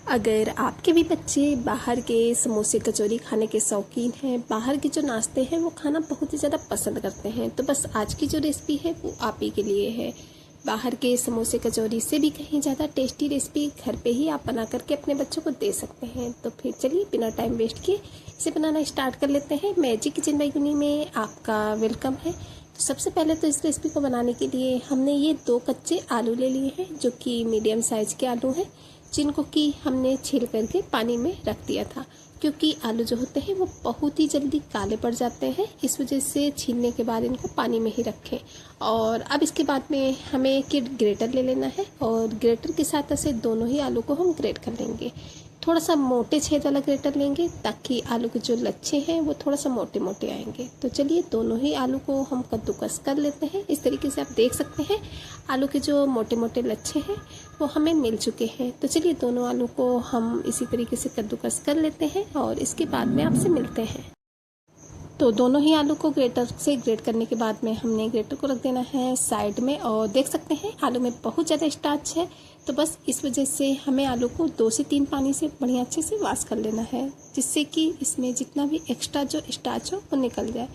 अगर आपके भी बच्चे बाहर के समोसे कचौरी खाने के शौकीन हैं, बाहर के जो नाश्ते हैं वो खाना बहुत ही ज़्यादा पसंद करते हैं, तो बस आज की जो रेसिपी है वो आप ही के लिए है। बाहर के समोसे कचौरी से भी कहीं ज़्यादा टेस्टी रेसिपी घर पे ही आप बना करके अपने बच्चों को दे सकते हैं। तो फिर चलिए बिना टाइम वेस्ट किए इसे बनाना स्टार्ट कर लेते हैं। मैजिक किचन बाय गुनी में आपका वेलकम है। तो सबसे पहले तो इस रेसिपी को बनाने के लिए हमने ये 2 कच्चे आलू ले लिए हैं, जो कि मीडियम साइज़ के आलू हैं, जिनको कि हमने छील करके पानी में रख दिया था, क्योंकि आलू जो होते हैं वो बहुत ही जल्दी काले पड़ जाते हैं। इस वजह से छीलने के बाद इनको पानी में ही रखें। और अब इसके बाद में हमें एक ग्रेटर ले लेना है और ग्रेटर के साथ ऐसे दोनों ही आलू को हम ग्रेट कर लेंगे। थोड़ा सा मोटे छेद वाला ग्रेटर लेंगे ताकि आलू के जो लच्छे हैं वो थोड़ा सा मोटे मोटे आएंगे। तो चलिए दोनों ही आलू को हम कद्दूकस कर लेते हैं। इस तरीके से आप देख सकते हैं आलू के जो मोटे मोटे लच्छे हैं वो हमें मिल चुके हैं। तो चलिए दोनों आलू को हम इसी तरीके से कद्दूकस कर लेते हैं और इसके बाद में आपसे मिलते हैं। तो दोनों ही आलू को ग्रेटर से ग्रेट करने के बाद में हमने ग्रेटर को रख देना है साइड में। और देख सकते हैं आलू में बहुत ज़्यादा स्टार्च है, तो बस इस वजह से हमें आलू को 2 से 3 पानी से बढ़िया अच्छे से वॉश कर लेना है, जिससे कि इसमें जितना भी एक्स्ट्रा जो स्टार्च हो वो निकल जाए।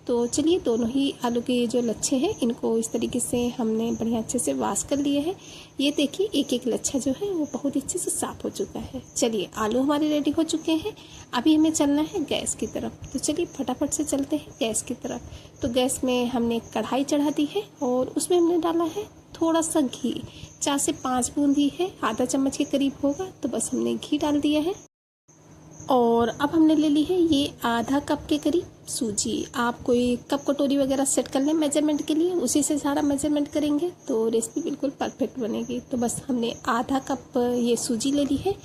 तो चलिए दोनों ही आलू के जो लच्छे हैं इनको इस तरीके से हमने बढ़िया अच्छे से वॉश कर लिए हैं। ये देखिए एक एक लच्छा जो है वो बहुत अच्छे से साफ़ हो चुका है। चलिए आलू हमारे रेडी हो चुके हैं। अभी हमें चलना है गैस की तरफ। तो चलिए फटाफट से चलते हैं गैस की तरफ। तो गैस में हमने कढ़ाई चढ़ा दी है और उसमें हमने डाला है थोड़ा सा घी। 4 से 5 बूंद ही है, आधा चम्मच के करीब होगा। तो बस हमने घी डाल दिया है और अब हमने ले ली है ये आधा कप के करीब सूजी। आप कोई कप कटोरी वगैरह सेट कर लें मेजरमेंट के लिए, उसी से सारा मेजरमेंट करेंगे तो रेसिपी बिल्कुल परफेक्ट बनेगी। तो बस हमने आधा कप ये सूजी ले ली है।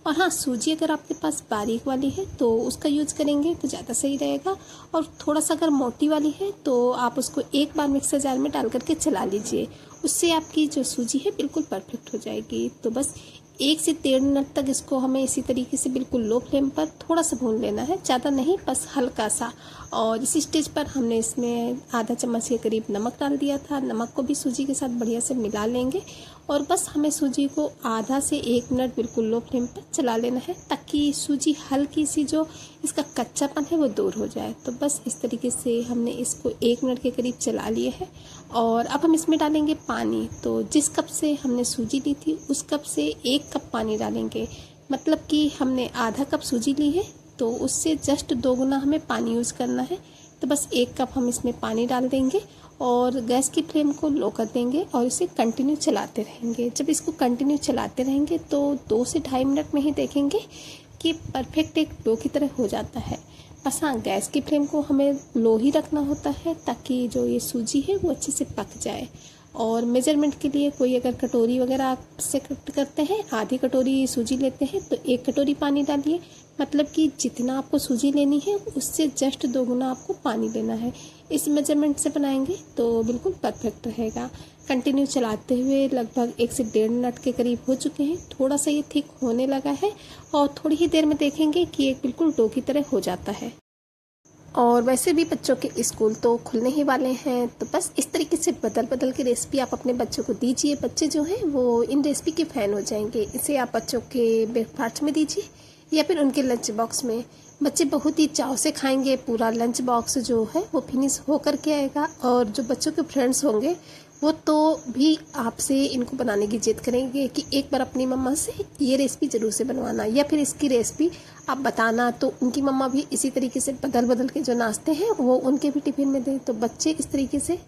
और हाँ, सूजी अगर आपके पास बारीक वाली है तो उसका यूज़ करेंगे तो ज़्यादा सही रहेगा। और थोड़ा सा अगर मोटी वाली है तो आप उसको एक बार मिक्सर जार में डाल करके चला लीजिए, उससे आपकी जो सूजी है बिल्कुल परफेक्ट हो जाएगी। तो बस 1 से 1.5 मिनट तक इसको हमें इसी तरीके से बिल्कुल लो फ्लेम पर थोड़ा सा भून लेना है, ज़्यादा नहीं, बस हल्का सा। और इसी स्टेज पर हमने इसमें आधा चम्मच के करीब नमक डाल दिया था। नमक को भी सूजी के साथ बढ़िया से मिला लेंगे और बस हमें सूजी को आधा से 1 मिनट बिल्कुल लो फ्लेम पर चला लेना है, ताकि सूजी हल्की सी जो इसका कच्चापन है वो दूर हो जाए। तो बस इस तरीके से हमने इसको 1 मिनट के करीब चला लिए है। और अब हम इसमें डालेंगे पानी। तो जिस कप से हमने सूजी ली थी उस कप से 1 कप पानी डालेंगे। मतलब कि हमने आधा कप सूजी ली है तो उससे जस्ट 2 गुना हमें पानी यूज़ करना है। तो बस 1 कप हम इसमें पानी डाल देंगे और गैस की फ्लेम को लो कर देंगे और इसे कंटिन्यू चलाते रहेंगे। जब इसको कंटिन्यू चलाते रहेंगे तो 2 से 2.5 मिनट में ही देखेंगे कि परफेक्ट एक डो की तरह हो जाता है। बस हाँ, गैस की फ्लेम को हमें लो ही रखना होता है ताकि जो ये सूजी है वो अच्छे से पक जाए। और मेजरमेंट के लिए कोई अगर कटोरी वगैरह आप से करते हैं, आधी कटोरी सूजी लेते हैं तो 1 कटोरी पानी डालिए। मतलब कि जितना आपको सूजी लेनी है उससे जस्ट 2 गुना आपको पानी लेना है। इस मेजरमेंट से बनाएंगे तो बिल्कुल परफेक्ट रहेगा। कंटिन्यू चलाते हुए लगभग 1 से 1.5 मिनट के करीब हो चुके हैं। थोड़ा सा ये थिक होने लगा है और थोड़ी ही देर में देखेंगे कि ये बिल्कुल डो की तरह हो जाता है। और वैसे भी बच्चों के स्कूल तो खुलने ही वाले हैं, तो बस इस तरीके से बदल बदल के रेसिपी आप अपने बच्चों को दीजिए। बच्चे जो हैं वो इन रेसिपी के फ़ैन हो जाएंगे। इसे आप बच्चों के ब्रेकफास्ट में दीजिए या फिर उनके लंच बॉक्स में। बच्चे बहुत ही चाव से खाएंगे। पूरा लंच बॉक्स जो है वो फिनिश होकर के आएगा। और जो बच्चों के फ्रेंड्स होंगे वो तो भी आपसे इनको बनाने की जिद करेंगे कि एक बार अपनी मम्मा से ये रेसिपी ज़रूर से बनवाना, या फिर इसकी रेसिपी आप बताना। तो उनकी मम्मा भी इसी तरीके से बदल बदल के जो नाश्ते हैं वो उनके भी टिफ़िन में दें। तो बच्चे इस तरीके से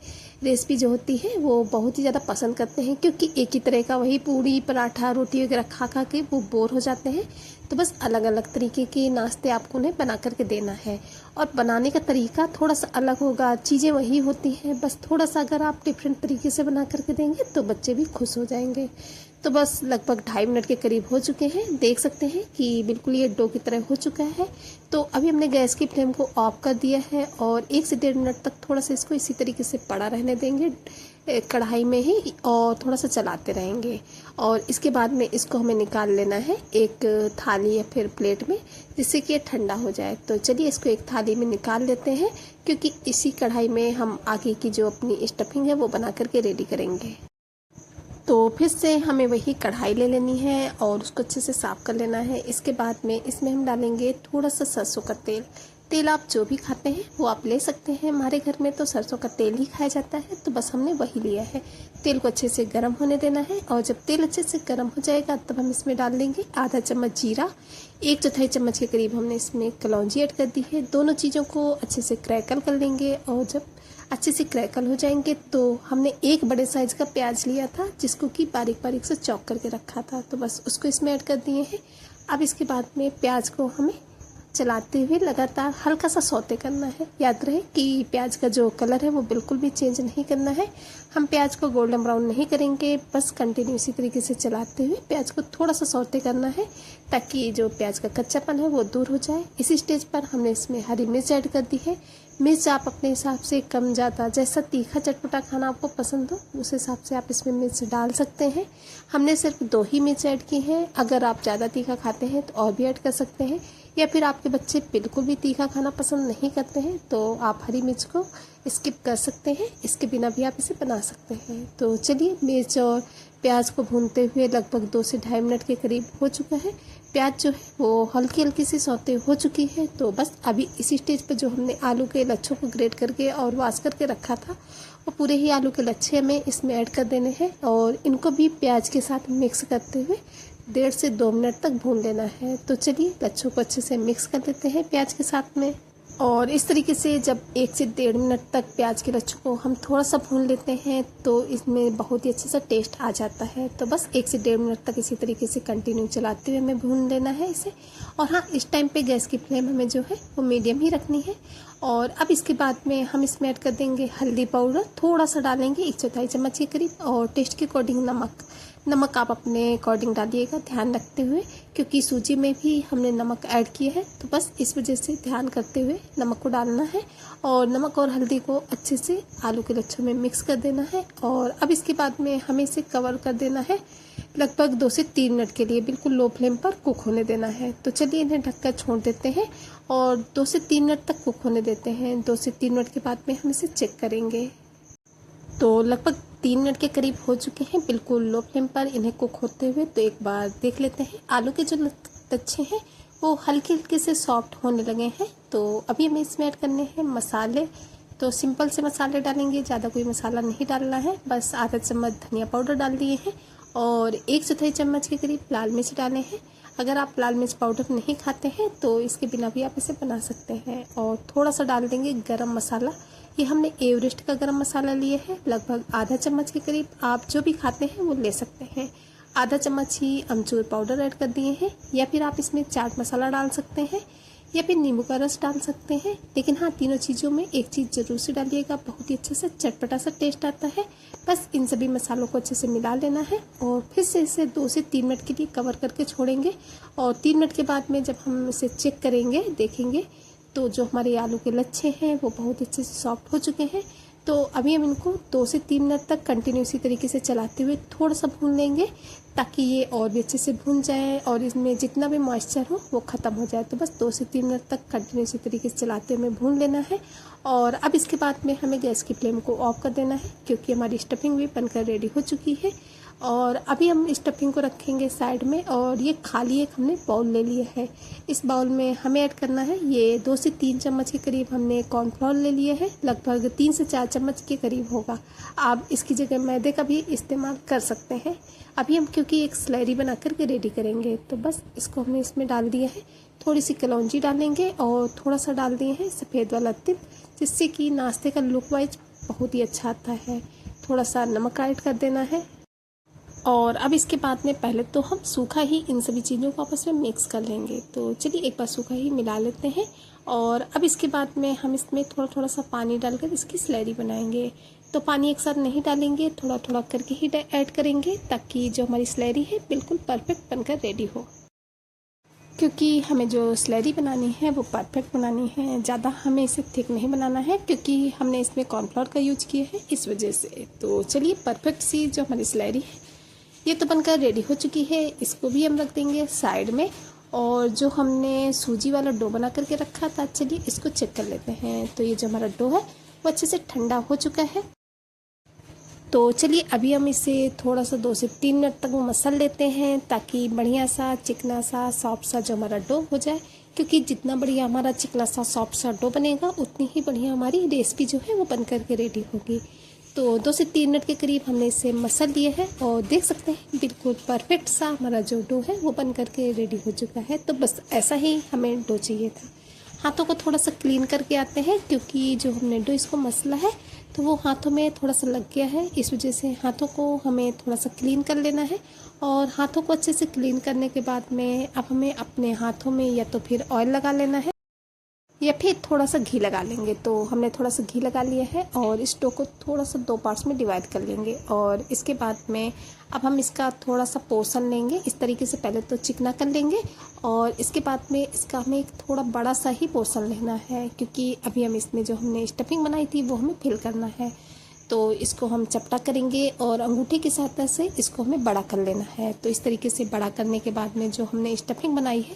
रेसिपी जो होती है वो बहुत ही ज़्यादा पसंद करते हैं, क्योंकि एक ही तरह का वही पूड़ी पराठा रोटी वगैरह खा खा के वो बोर हो जाते हैं। तो बस अलग अलग तरीके के नाश्ते आपको उन्हें बना करके देना है। और बनाने का तरीका थोड़ा सा अलग होगा, चीज़ें वही होती हैं, बस थोड़ा सा अगर आप डिफरेंट तरीके से बना करके देंगे तो बच्चे भी खुश हो जाएंगे। तो बस लगभग 2.5 मिनट के करीब हो चुके हैं। देख सकते हैं कि बिल्कुल ये डो की तरह हो चुका है। तो अभी हमने गैस की फ्लेम को ऑफ कर दिया है और 1 से 1.5 मिनट तक थोड़ा सा इसको इसी तरीके से पड़ा रहने देंगे कढ़ाई में ही, और थोड़ा सा चलाते रहेंगे। और इसके बाद में इसको हमें निकाल लेना है एक थाली या फिर प्लेट में, जिससे कि ये ठंडा हो जाए। तो चलिए इसको एक थाली में निकाल लेते हैं, क्योंकि इसी कढ़ाई में हम आगे की जो अपनी स्टफिंग है वो बना करके रेडी करेंगे। तो फिर से हमें वही कढ़ाई ले लेनी है और उसको अच्छे से साफ़ कर लेना है। इसके बाद में इसमें हम डालेंगे थोड़ा सा सरसों का तेल। तेल आप जो भी खाते हैं वो आप ले सकते हैं। हमारे घर में तो सरसों का तेल ही खाया जाता है, तो बस हमने वही लिया है। तेल को अच्छे से गर्म होने देना है और जब तेल अच्छे से गर्म हो जाएगा तब हम इसमें डाल देंगे आधा चम्मच जीरा, 1/4 चम्मच के करीब हमने इसमें कलौंजी ऐड कर दी है। दोनों चीज़ों को अच्छे से क्रैकल कर लेंगे और जब अच्छे से क्रैकल हो जाएंगे तो हमने एक बड़े साइज़ का प्याज लिया था जिसको कि बारीक बारीक से चॉप करके रखा था, तो बस उसको इसमें ऐड कर दिए हैं। अब इसके बाद में प्याज को हमें चलाते हुए लगातार हल्का सा सौते करना है। याद रहे कि प्याज का जो कलर है वो बिल्कुल भी चेंज नहीं करना है। हम प्याज को गोल्डन ब्राउन नहीं करेंगे, बस कंटिन्यू इसी तरीके से चलाते हुए प्याज को थोड़ा सा सौते करना है ताकि जो प्याज का कच्चापन है वो दूर हो जाए। इसी स्टेज पर हमने इसमें हरी मिर्च ऐड कर दी है। मिर्च आप अपने हिसाब से कम ज़्यादा, जैसा तीखा चटपटा खाना आपको पसंद हो उस हिसाब से आप इसमें मिर्च डाल सकते हैं। हमने सिर्फ 2 ही मिर्च ऐड की हैं। अगर आप ज़्यादा तीखा खाते हैं तो और भी ऐड कर सकते हैं, या फिर आपके बच्चे बिल्कुल भी तीखा खाना पसंद नहीं करते हैं तो आप हरी मिर्च को स्किप कर सकते हैं। इसके बिना भी आप इसे बना सकते हैं। तो चलिए, मिर्च और प्याज को भूनते हुए लगभग 2 से ढाई मिनट के करीब हो चुका है। प्याज जो है वो हल्की हल्की सी सौते हो चुकी है। तो बस अभी इसी स्टेज पर जो हमने आलू के लच्छों को ग्रेट करके और वॉश करके रखा था वो पूरे ही आलू के लच्छे हमें इसमें ऐड कर देने हैं और इनको भी प्याज के साथ मिक्स करते हुए 1.5 से 2 मिनट तक भून लेना है। तो चलिए, लच्छों को अच्छे से मिक्स कर देते हैं प्याज के साथ में। और इस तरीके से जब 1 से 1.5 मिनट तक प्याज के लच्छों को हम थोड़ा सा भून लेते हैं तो इसमें बहुत ही अच्छे सा टेस्ट आ जाता है। तो बस 1 से 1.5 मिनट तक इसी तरीके से कंटिन्यू चलाते हुए हमें भून लेना है इसे। और हाँ, इस टाइम पे गैस की फ्लेम हमें जो है वो मीडियम ही रखनी है। और अब इसके बाद में हम इसमें ऐड कर देंगे हल्दी पाउडर, थोड़ा सा डालेंगे 1/4 चम्मच के करीब, और टेस्ट के अकॉर्डिंग नमक आप अपने अकॉर्डिंग डालिएगा ध्यान रखते हुए, क्योंकि सूजी में भी हमने नमक ऐड किया है। तो बस इस वजह से ध्यान करते हुए नमक को डालना है और नमक और हल्दी को अच्छे से आलू के लच्छों में मिक्स कर देना है। और अब इसके बाद में हमें इसे कवर कर देना है लगभग 2 से 3 मिनट के लिए, बिल्कुल लो फ्लेम पर कुक होने देना है। तो चलिए, इन्हें ढककर छोड़ देते हैं और 2 से 3 मिनट तक कुक होने देते हैं। 2 से 3 मिनट के बाद में हम इसे चेक करेंगे। तो लगभग 3 मिनट के करीब हो चुके हैं बिल्कुल लो फ्लेम पर इन्हें कुक होते हुए। तो एक बार देख लेते हैं, आलू के जो लच्छे हैं वो हल्के हल्के से सॉफ्ट होने लगे हैं। तो अभी हमें इसमें ऐड करने हैं मसाले। तो सिंपल से मसाले डालेंगे, ज़्यादा कोई मसाला नहीं डालना है। बस आधा चम्मच धनिया पाउडर डाल दिए हैं और 1/4 चम्मच के करीब लाल मिर्च डाले हैं। अगर आप लाल मिर्च पाउडर नहीं खाते हैं तो इसके बिना भी आप इसे बना सकते हैं। और थोड़ा सा डाल देंगे गरम मसाला। ये हमने एवरेस्ट का गरम मसाला लिए है, लगभग आधा चम्मच के करीब। आप जो भी खाते हैं वो ले सकते हैं। आधा चम्मच ही अमचूर पाउडर ऐड कर दिए हैं, या फिर आप इसमें चाट मसाला डाल सकते हैं या फिर नींबू का रस डाल सकते हैं। लेकिन हाँ, तीनों चीज़ों में एक चीज़ ज़रूर से डालिएगा, बहुत ही अच्छे से चटपटा सा टेस्ट आता है। बस इन सभी मसालों को अच्छे से मिला लेना है और फिर से इसे 2 से 3 मिनट के लिए कवर करके छोड़ेंगे। और 3 मिनट के बाद में जब हम इसे चेक करेंगे, देखेंगे तो जो हमारे आलू के लच्छे हैं वो बहुत अच्छे से सॉफ्ट हो चुके हैं। तो अभी हम इनको 2 से 3 मिनट तक कंटिन्यू इसी तरीके से चलाते हुए थोड़ा सा भून लेंगे ताकि ये और भी अच्छे से भून जाए और इसमें जितना भी मॉइस्चर हो वो ख़त्म हो जाए। तो बस 2 से 3 मिनट तक कंटिन्यू इसी तरीके से चलाते हुए भून लेना है। और अब इसके बाद में हमें गैस की फ्लेम को ऑफ कर देना है, क्योंकि हमारी स्टफिंग भी बनकर रेडी हो चुकी है। और अभी हम स्टफिंग को रखेंगे साइड में। और ये खाली एक हमने बाउल ले लिया है। इस बाउल में हमें ऐड करना है ये 2 से 3 चम्मच के करीब हमने कॉर्नफ्लोर ले लिया है, लगभग 3 से 4 चम्मच के करीब होगा। आप इसकी जगह मैदे का भी इस्तेमाल कर सकते हैं। अभी हम क्योंकि एक स्लैरी बना करके रेडी करेंगे तो बस इसको हमने इसमें डाल दिया है। थोड़ी सी कलौंजी डालेंगे और थोड़ा सा डाल दिए हैं सफ़ेद वाला तिल, जिससे कि नाश्ते का लुक वाइज बहुत ही अच्छा आता है। थोड़ा सा नमक ऐड कर देना है। और अब इसके बाद में पहले तो हम सूखा ही इन सभी चीज़ों को आपस में मिक्स कर लेंगे। तो चलिए, एक बार सूखा ही मिला लेते हैं। और अब इसके बाद में हम इसमें थोड़ा थोड़ा सा पानी डालकर इसकी स्लैरी बनाएंगे। तो पानी एक साथ नहीं डालेंगे, थोड़ा थोड़ा करके ही ऐड करेंगे ताकि जो हमारी स्लैरी है बिल्कुल परफेक्ट बनकर रेडी हो। क्योंकि हमें जो स्लैरी बनानी है वो परफेक्ट बनानी है, ज़्यादा हमें इसे थिक नहीं बनाना है, क्योंकि हमने इसमें कॉर्नफ्लोर का यूज किया है इस वजह से। तो चलिए, परफेक्ट सी जो हमारी स्लैरी है ये तो बनकर रेडी हो चुकी है। इसको भी हम रख देंगे साइड में। और जो हमने सूजी वाला डो बना करके रखा था, चलिए इसको चेक कर लेते हैं। तो ये जो हमारा डो है वो अच्छे से ठंडा हो चुका है। तो चलिए अभी हम इसे थोड़ा सा 2 से 3 मिनट तक मसल लेते हैं, ताकि बढ़िया सा चिकना सा सॉफ्ट सा जो हमारा डो हो जाए। क्योंकि जितना बढ़िया हमारा चिकना सा सॉफ्ट सा डो बनेगा, उतनी ही बढ़िया हमारी रेसिपी जो है वो बन करके रेडी होगी। तो 2 से 3 मिनट के करीब हमने इसे मसल लिए है और देख सकते हैं बिल्कुल परफेक्ट सा हमारा जो डो है वो बन करके रेडी हो चुका है। तो बस ऐसा ही हमें डो चाहिए था। हाथों को थोड़ा सा क्लीन करके आते हैं, क्योंकि जो हमने डो इसको मसला है तो वो हाथों में थोड़ा सा लग गया है। इस वजह से हाथों को हमें थोड़ा सा क्लीन कर लेना है। और हाथों को अच्छे से क्लीन करने के बाद में अब हमें अपने हाथों में या तो फिर ऑयल लगा लेना है या फिर थोड़ा सा घी लगा लेंगे। तो हमने थोड़ा सा घी लगा लिया है और इस डो को थोड़ा सा 2 पार्ट्स में डिवाइड कर लेंगे। और इसके बाद में अब हम इसका थोड़ा सा पोर्शन लेंगे। इस तरीके से पहले तो चिकना कर लेंगे और इसके बाद में इसका हमें एक थोड़ा बड़ा सा ही पोर्शन लेना है, क्योंकि अभी हम इसमें जो हमने स्टफिंग बनाई थी वो हमें फिल करना है। तो इसको हम चपटा करेंगे और अंगूठे की सहायता से इसको हमें बड़ा कर लेना है। तो इस तरीके से बड़ा करने के बाद में जो हमने स्टफिंग बनाई है,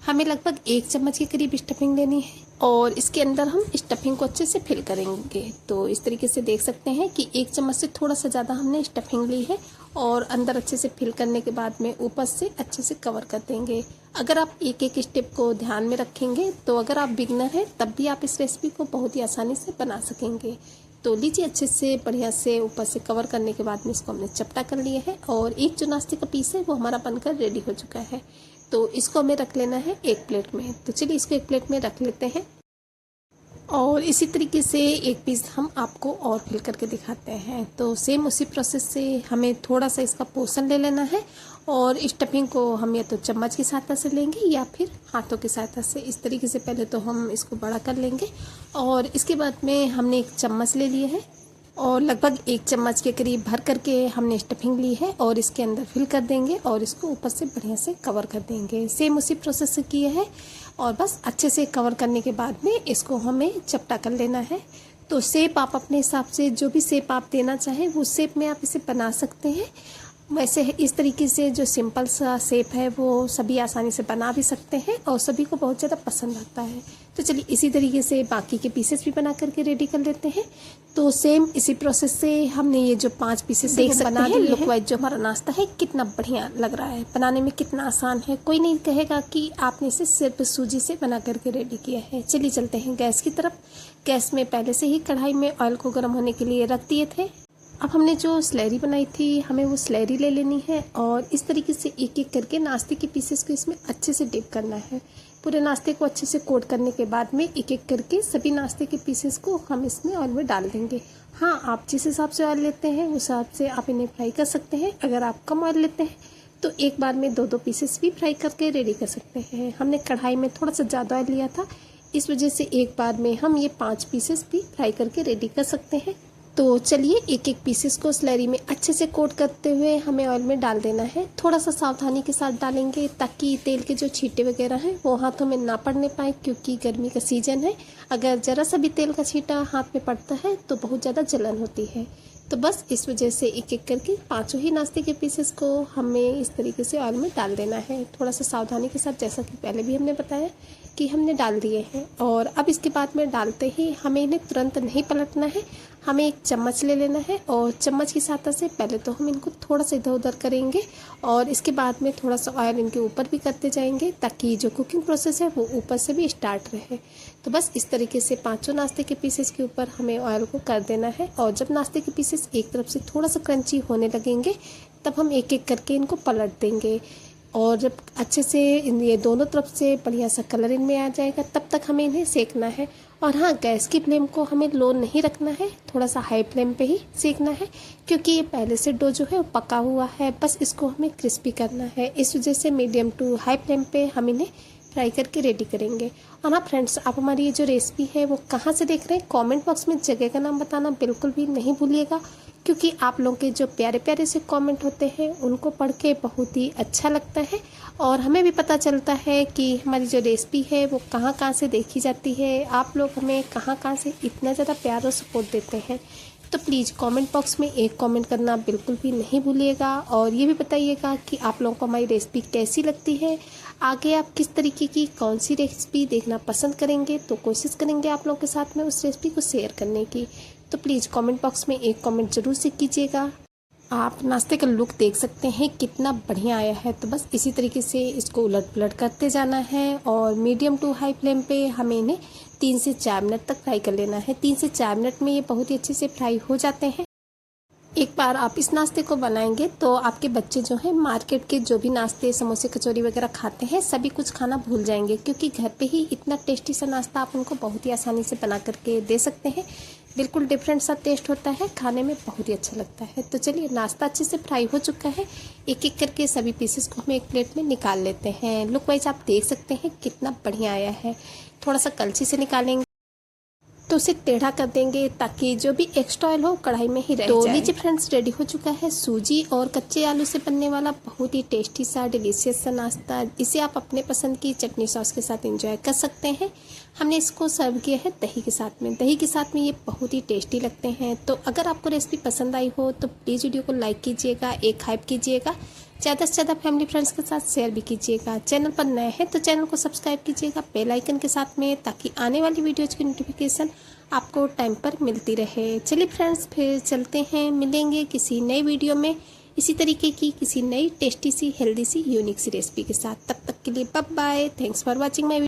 हमें लगभग 1 चम्मच के करीब स्टफिंग लेनी है और इसके अंदर हम स्टफिंग को अच्छे से फिल करेंगे। तो इस तरीके से देख सकते हैं कि 1 चम्मच से थोड़ा सा ज़्यादा हमने स्टफिंग ली है और अंदर अच्छे से फिल करने के बाद में ऊपर से अच्छे से कवर कर देंगे। अगर आप एक एक स्टेप को ध्यान में रखेंगे तो अगर आप बिगनर हैं तब भी आप इस रेसिपी को बहुत ही आसानी से बना सकेंगे। तो लीजिए अच्छे से बढ़िया से ऊपर से कवर करने के बाद में इसको हमने चपटा कर लिया है और एक जो नाश्ते का पीस है वो हमारा बनकर रेडी हो चुका है। तो इसको हमें रख लेना है एक प्लेट में। तो चलिए इसको एक प्लेट में रख लेते हैं और इसी तरीके से एक पीस हम आपको और फिल करके दिखाते हैं। तो सेम उसी प्रोसेस से हमें थोड़ा सा इसका पोर्शन ले लेना है और स्टफिंग को हम या तो चम्मच की सहायता से लेंगे या फिर हाथों की सहायता से। इस तरीके से पहले तो हम इसको बड़ा कर लेंगे और इसके बाद में हमने एक चम्मच ले लिए है और लगभग 1 चम्मच के करीब भर करके हमने स्टफिंग ली है और इसके अंदर फिल कर देंगे और इसको ऊपर से बढ़िया से कवर कर देंगे। सेम उसी प्रोसेस से किया है और बस अच्छे से कवर करने के बाद में इसको हमें चपटा कर लेना है। तो शेप आप अपने हिसाब से जो भी शेप आप देना चाहें वो शेप में आप इसे बना सकते हैं। वैसे इस तरीके से जो सिंपल सा शेप है वो सभी आसानी से बना भी सकते हैं और सभी को बहुत ज़्यादा पसंद आता है। तो चलिए इसी तरीके से बाकी के पीसेस भी बना करके रेडी कर लेते हैं। तो सेम इसी प्रोसेस से हमने ये जो 5 पीसेस देख सकते हैं लुक वाइज जो हमारा नाश्ता है कितना बढ़िया लग रहा है, बनाने में कितना आसान है। कोई नहीं कहेगा कि आपने इसे सिर्फ सूजी से बना करके रेडी किया है। चलिए चलते हैं गैस की तरफ। गैस में पहले से ही कढ़ाई में ऑयल को गर्म होने के लिए रख दिए थे। अब हमने जो स्लैरी बनाई थी हमें वो स्लैरी ले लेनी है और इस तरीके से एक एक करके नाश्ते के पीसेस को इसमें अच्छे से डिप करना है। पूरे नाश्ते को अच्छे से कोट करने के बाद में एक एक करके सभी नाश्ते के पीसेस को हम इसमें ऑयल में डाल देंगे। हाँ, आप जिस हिसाब से ऑयल लेते हैं उस हिसाब से आप इन्हें फ्राई कर सकते हैं। अगर आप कम ऑयल लेते हैं तो एक बार में 2-2 पीसेस भी फ्राई करके रेडी कर सकते हैं। हमने कढ़ाई में थोड़ा सा ज़्यादा ऑयल लिया था, इस वजह से एक बार में हम ये 5 पीसेस भी फ्राई करके रेडी कर सकते हैं। तो चलिए एक एक पीसेस को स्लैरी में अच्छे से कोट करते हुए हमें ऑयल में डाल देना है। थोड़ा सा सावधानी के साथ डालेंगे ताकि तेल के जो छींटे वगैरह हैं वो हाथों में ना पड़ने पाए, क्योंकि गर्मी का सीजन है। अगर ज़रा सा भी तेल का छींटा हाथ में पड़ता है तो बहुत ज़्यादा जलन होती है। तो बस इस वजह से एक एक करके 5 ही नाश्ते के पीसेस को हमें इस तरीके से ऑयल में डाल देना है। थोड़ा सा सावधानी के साथ, जैसा कि पहले भी हमने बताया कि हमने डाल दिए हैं। और अब इसके बाद में डालते ही हमें इन्हें तुरंत नहीं पलटना है। हमें एक चम्मच ले लेना है और चम्मच की सहायता से पहले तो हम इनको थोड़ा सा इधर उधर करेंगे और इसके बाद में थोड़ा सा ऑयल इनके ऊपर भी करते जाएंगे, ताकि जो कुकिंग प्रोसेस है वो ऊपर से भी स्टार्ट रहे। तो बस इस तरीके से 5 नाश्ते के पीसेस के ऊपर हमें ऑयल को कर देना है। और जब नाश्ते के पीसेस एक तरफ से थोड़ा सा क्रंची होने लगेंगे तब हम एक एक करके इनको पलट देंगे और जब अच्छे से ये दोनों तरफ से बढ़िया सा कलर इनमें आ जाएगा तब तक हमें इन्हें सेकना है। और हाँ, गैस की फ्लेम को हमें लो नहीं रखना है, थोड़ा सा हाई फ्लेम पे ही सेकना है, क्योंकि ये पहले से डो जो है वो पका हुआ है। बस इसको हमें क्रिस्पी करना है। इस वजह से मीडियम टू हाई फ्लेम पे हम इन्हें फ्राई करके रेडी करेंगे। और हाँ फ्रेंड्स, आप हमारी ये जो रेसिपी है वो कहाँ से देख रहे हैं, कमेंट बॉक्स में जगह का नाम बताना बिल्कुल भी नहीं भूलिएगा, क्योंकि आप लोगों के जो प्यारे प्यारे से कमेंट होते हैं उनको पढ़ के बहुत ही अच्छा लगता है और हमें भी पता चलता है कि हमारी जो रेसिपी है वो कहाँ कहाँ से देखी जाती है। आप लोग हमें कहाँ कहाँ से इतना ज़्यादा प्यार और सपोर्ट देते हैं। तो प्लीज़ कमेंट बॉक्स में एक कमेंट करना बिल्कुल भी नहीं भूलिएगा और ये भी बताइएगा कि आप लोगों को हमारी रेसिपी कैसी लगती है। आगे आप किस तरीके की कौन सी रेसिपी देखना पसंद करेंगे, तो कोशिश करेंगे आप लोगों के साथ में उस रेसिपी को शेयर करने की। तो प्लीज़ कमेंट बॉक्स में एक कमेंट ज़रूर से कीजिएगा। आप नाश्ते का लुक देख सकते हैं कितना बढ़िया आया है। तो बस इसी तरीके से इसको उलट पुलट करते जाना है और मीडियम टू हाई फ्लेम पे हमें इन्हें 3 से 4 मिनट तक फ्राई कर लेना है। 3 से 4 मिनट में ये बहुत ही अच्छे से फ्राई हो जाते हैं। एक बार आप इस नाश्ते को बनाएंगे तो आपके बच्चे जो हैं मार्केट के जो भी नाश्ते समोसे कचौरी वगैरह खाते हैं सभी कुछ खाना भूल जाएंगे, क्योंकि घर पे ही इतना टेस्टी सा नाश्ता आप उनको बहुत ही आसानी से बना करके दे सकते हैं। बिल्कुल डिफरेंट सा टेस्ट होता है, खाने में बहुत ही अच्छा लगता है। तो चलिए नाश्ता अच्छे से फ्राई हो चुका है। एक एक करके सभी पीसेस को हम एक प्लेट में निकाल लेते हैं। लुक वाइज आप देख सकते हैं कितना बढ़िया आया है। थोड़ा सा कलछी से निकालेंगे तो उसे टेढ़ा कर देंगे ताकि जो भी एक्स्ट्रा ऑयल हो कढ़ाई में ही रह जाए। तो लीजिए फ्रेंड्स, रेडी हो चुका है सूजी और कच्चे आलू से बनने वाला बहुत ही टेस्टी सा डिलीशियस सा नाश्ता। इसे आप अपने पसंद की चटनी सॉस के साथ एंजॉय कर सकते हैं। हमने इसको सर्व किया है दही के साथ में। दही के साथ में ये बहुत ही टेस्टी लगते हैं। तो अगर आपको रेसिपी पसंद आई हो तो प्लीज़ वीडियो को लाइक कीजिएगा, एक हाइप कीजिएगा, ज़्यादा से ज़्यादा फैमिली फ्रेंड्स के साथ शेयर भी कीजिएगा। चैनल पर नए हैं तो चैनल को सब्सक्राइब कीजिएगा बेल आइकन के साथ में, ताकि आने वाली वीडियोज़ की नोटिफिकेशन आपको टाइम पर मिलती रहे। चलिए फ्रेंड्स, फिर चलते हैं, मिलेंगे किसी नई वीडियो में इसी तरीके की किसी नई टेस्टी सी हेल्दी सी यूनिक सी रेसिपी के साथ। तब तक के लिए bye bye. Thanks for watching my video.